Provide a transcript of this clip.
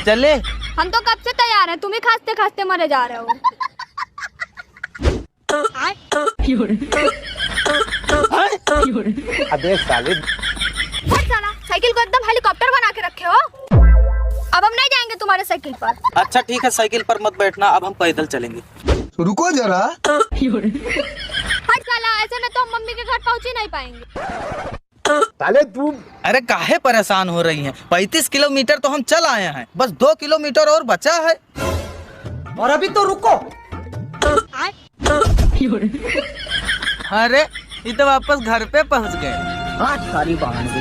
चले। हम तो कब से तैयार हैं, तुम ही खांसते खांसते मरे जा रहे हो। अबे साले, हट साला, साइकिल को एकदम हेलीकॉप्टर बना के रखे हो। अब हम नहीं जाएंगे तुम्हारे साइकिल पर। अच्छा ठीक है, साइकिल पर मत बैठना, अब हम पैदल चलेंगे। रुको जरा। हट साला, ऐसे में तो हम मम्मी के घर पहुंच ही नहीं पाएंगे। साले तू। अरे काहे परेशान हो रही हैं? 35 किलोमीटर तो हम चल आए हैं, बस 2 किलोमीटर और बचा है। और अभी तो रुको। अरे ये तो वापस घर पे पहुंच गए। सारी बहाने